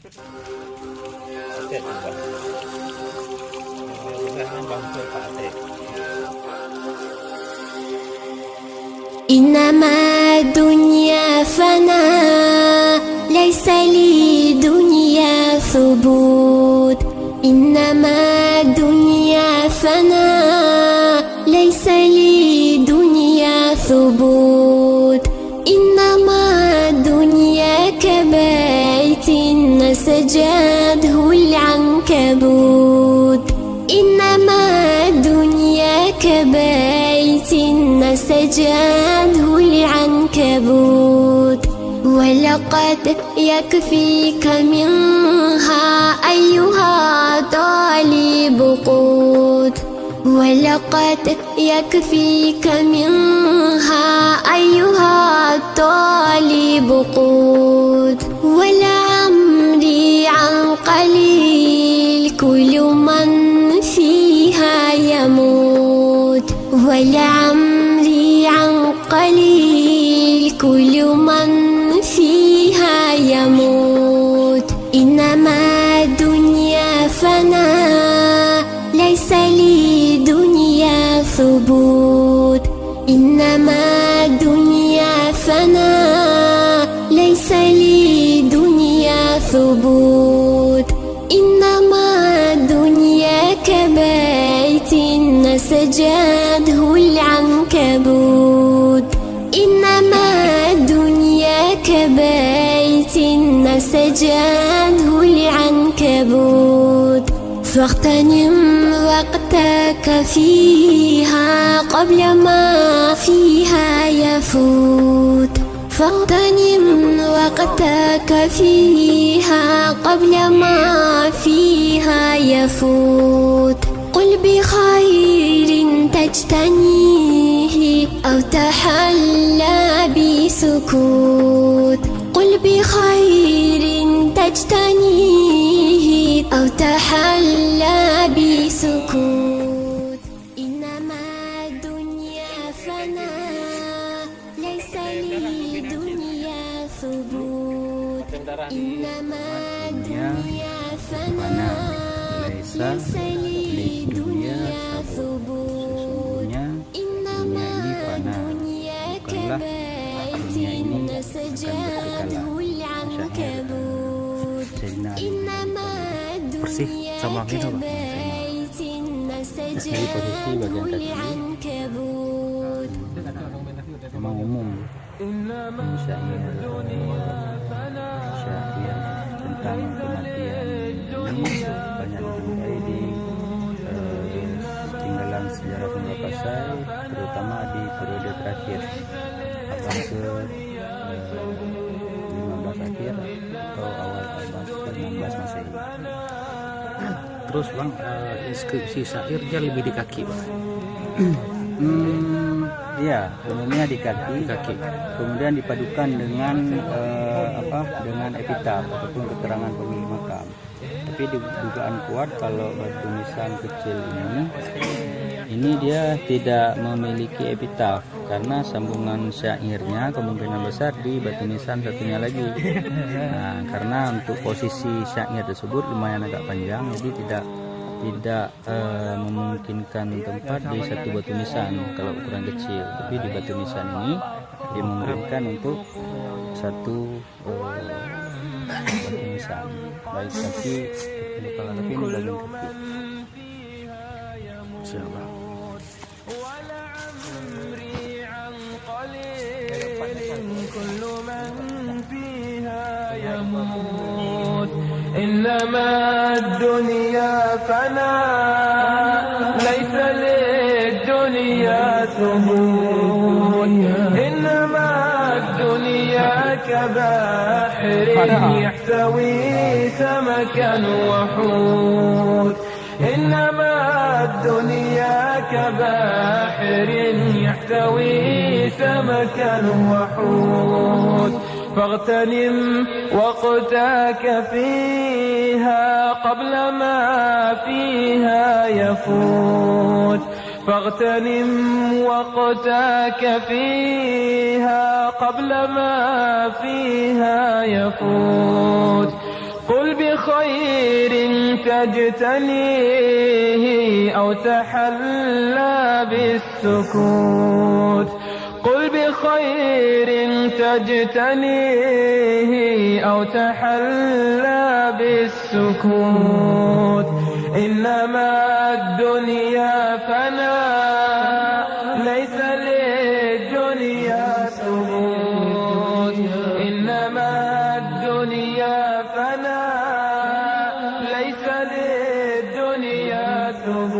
Oke, coba. Mudah-mudahan bangsa Pak Ate. إنما الدنيا فنا ليس لدنيا ثبوت إنما الدنيا فنا ليس لدنيا ثبوت إنما الدنيا كبيت نسجاده العنكبوت إنما الدنيا كبيت نسجاده العنكبوت ولقد يكفيك منها أيها طالب قوت ولقد يكفيك منها أيها الطالب قوت ولعمري عن قليل كل من فيها يموت ولعمري عن قليل كل من فيها يموت إنما الدنيا فنا ليس لدنيا ثبوت إنما الدنيا فنا ليس لدنيا ثبوت إنما الدنيا كبيت نسجاده العنكبوت إنما الدنيا كبيت نسجاده العنكبوت فاغتنم وقتك فيها قبل ما فيها يفوت فاغتنم وقتك فيها قبل ما فيها يفوت قل بخير تجتنيه أو تحلى بسكوت قل بخير تجتنيه أو تحلى بسكوت إنما الدنيا فنا ليس لدنيا ثبوت إنما الدنيا فنا ليس لدنيا ثبوت إنما الدنيا كبيت نسجاده العنكبوت إنما الدنيا كبيت نسجاده العنكبوت memang umum syair tentang kematian ini banyak dijumpai di tinggalan sejarah Sunda Pasai, terutama di periode terakhir abad ke-15 akhir atau awal abad ke-16 Masehi. Terus Bang, inskripsi syairnya lebih di kaki Bang. Iya, umumnya di kaki. Kemudian dipadukan dengan dengan epitaf ataupun keterangan pemilik makam. Tapi dugaan kuat kalau batu nisan kecil ini dia tidak memiliki epitaf karena sambungan syairnya kemungkinan besar di batu nisan satunya lagi. Nah, karena untuk posisi syair tersebut lumayan agak panjang, jadi tidak memungkinkan tempat di satu batu nisan kalau ukuran kecil, tapi di batu nisan ini dimungkinkan untuk satu batu nisan, baik kaki kepala, tapi ini bagian kaki. Siapa? إنما الدنيا فنا ليس للدنيا ثبوت إنما الدنيا كبحر يحتوي سمكا وحوت إنما الدنيا كبحر يحتوي سمكا وحوت فاغتنم وقتك فيها قبل ما فيها يفوت فاغتنم وقتك فيها قبل ما فيها يفوت قل بخير تجتنيه أو تحلى بالسكوت قل بخير تجتنيه أو تحلى بالسكوت إنما الدنيا فناء ليس للدنيا ثبوت إنما الدنيا فناء ليس للدنيا ثبوت